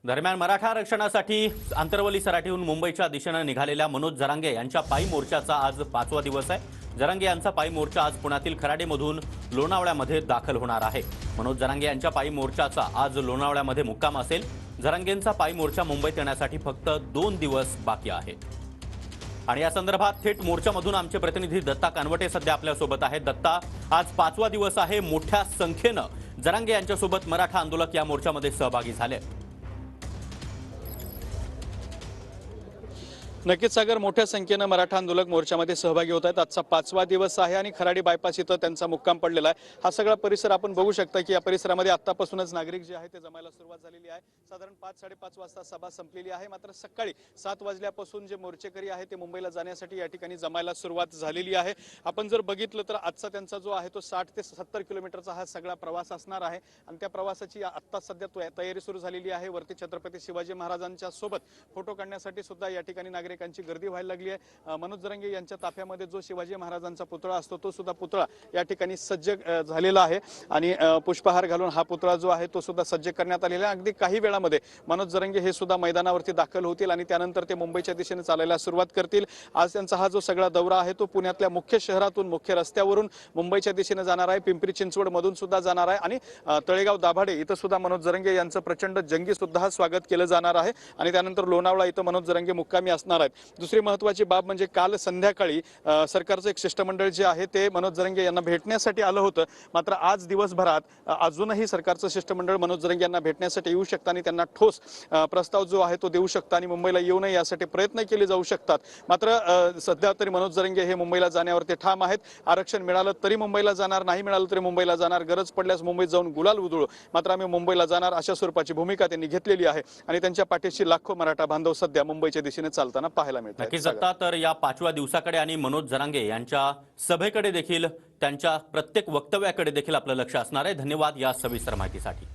दरम्यान मराठा आरक्षणासाठी आंतरवली सराटीहून मुंबईच्या दिशेने निघालेल्या मनोज जरांगे यांच्या पायी मोर्चाचा आज 5वा दिवस आहे। जरांगे यांचा पायी मोर्चा आज पुण्यातील खराडेमधून लोणावळ्यामध्ये दाखल होणार आहे। मनोज जरांगे यांच्या पायी मोर्चाचा आज लोणावळ्यामध्ये मुक्काम असेल। जरांगेंचा पायी मोर्चा मुंबईत येण्यासाठी फक्त 2 दिवस बाकी आहेत। आणि या संदर्भात थेट मोर्चामधून आमचे प्रतिनिधी दत्ता कानवटे सध्या आपल्या सोबत आहेत। दत्ता, आज 5वा दिवस आहे। मोठ्या संख्येने जरांगे यांच्यासोबत मराठा आंदोलक या मोर्चामध्ये सहभागी झाले। नक्कीच सागर, मोठ्या संख्येने मराठा आंदोलक मोर्चामध्ये सहभागी होत आहेत। आजचा 5वा दिवस आहे आणि खराडी बायपास इथं त्यांचा मुक्काम पडलेला आहे। हा सगळा परिसर आपण बघू शकता की या परिसरामध्ये आतापासूनच नागरिक जे आहे ते जमायला सुरुवात झालेली आहे। साधारण 5-5:30 वाजता सभा संपलेली आहे, मात्र सकाळी 7 वाजल्यापासून जे मोर्चेकरी आहे ते मुंबईला जाण्यासाठी या ठिकाणी जमायला सुरुवात झालेली आहे। आपण जर बघितलं तर आजचा त्यांचा जो आहे तो 60 ते 70 किलोमीटरचा हा सगळा प्रवास असणार आहे आणि त्या प्रवासाची आता सध्या तयारी सुरू झालेली आहे। वरती छत्रपती शिवाजी महाराजांच्या सोबत फोटो काढण्यासाठी सुद्धा या ठिकाणी नागरिकांची गर्दी व्हायला लागली आहे। मनोज जरांगे यांच्या ताफ्यामध्ये जो शिवाजी महाराजांचा पुतळा असतो तो सुद्धा पुतळा या ठिकाणी सज्ज झालेला आहे आणि पुष्पहार घालून हा पुतळा जो आहे तो सुद्धा सज्ज करण्यात आलेला आहे। अगदी काही वेळामध्ये मनोज जरांगे हे सुद्धा मैदानावरती दाखल होतील आणि त्यानंतर ते मुंबईच्या दिशेने चालायला सुरुवात करतील। आज त्यांचा हा जो सगळा दौरा आहे तो पुण्यातल्या मुख्य शहरातून, मुख्य रस्त्यावरून मुंबईच्या दिशेने जाणार आहे। पिंपरी चिंचवड मधून सुद्धा जाणार आहे आणि तळेगाव दाभाडे इथं सुद्धा मनोज जरांगे यांचं प्रचंड जंगी सुद्धा स्वागत केलं जाणार आहे आणि त्यानंतर लोणावळा इथं मनोज जरांगे मुक्कामी असणार आहेत। दुसरी महत्त्वाची बाब म्हणजे काल संध्याकाळी सरकारचं एक शिष्टमंडळ जे आहे ते मनोज जरांगे यांना भेटण्यासाठी आलं होतं, मात्र आज दिवसभरात अजूनही सरकारचं शिष्टमंडळ मनोज जरांगे यांना भेटण्यासाठी येऊ शकतं आणि त्यांना ठोस प्रस्ताव जो आहे तो देऊ शकतं आणि मुंबईला येऊ नये यासाठी प्रयत्न केले जाऊ शकतात। मात्र सध्या तरी मनोज जरांगे हे मुंबईला जाण्यावरती ठाम आहेत। आरक्षण मिळालं तरी मुंबईला जाणार, नाही मिळालं तरी मुंबईला जाणार, गरज पडल्यास मुंबईत जाऊन गुलाल उधळू, मात्र आम्ही मुंबईला जाणार अशा स्वरूपाची भूमिका त्यांनी घेतलेली आहे आणि त्यांच्या पाठीशी लाखो मराठा बांधव सध्या मुंबईच्या दिशेने चालताना पाहायला मिळतात। नक्कीच दत्ता, तर या 5व्या दिवसाकडे आणि मनोज जरांगे यांच्या सभेकडे देखील, त्यांच्या प्रत्येक वक्तव्याकडे देखील आपलं लक्ष असणार आहे। धन्यवाद या सविस्तर माहितीसाठी।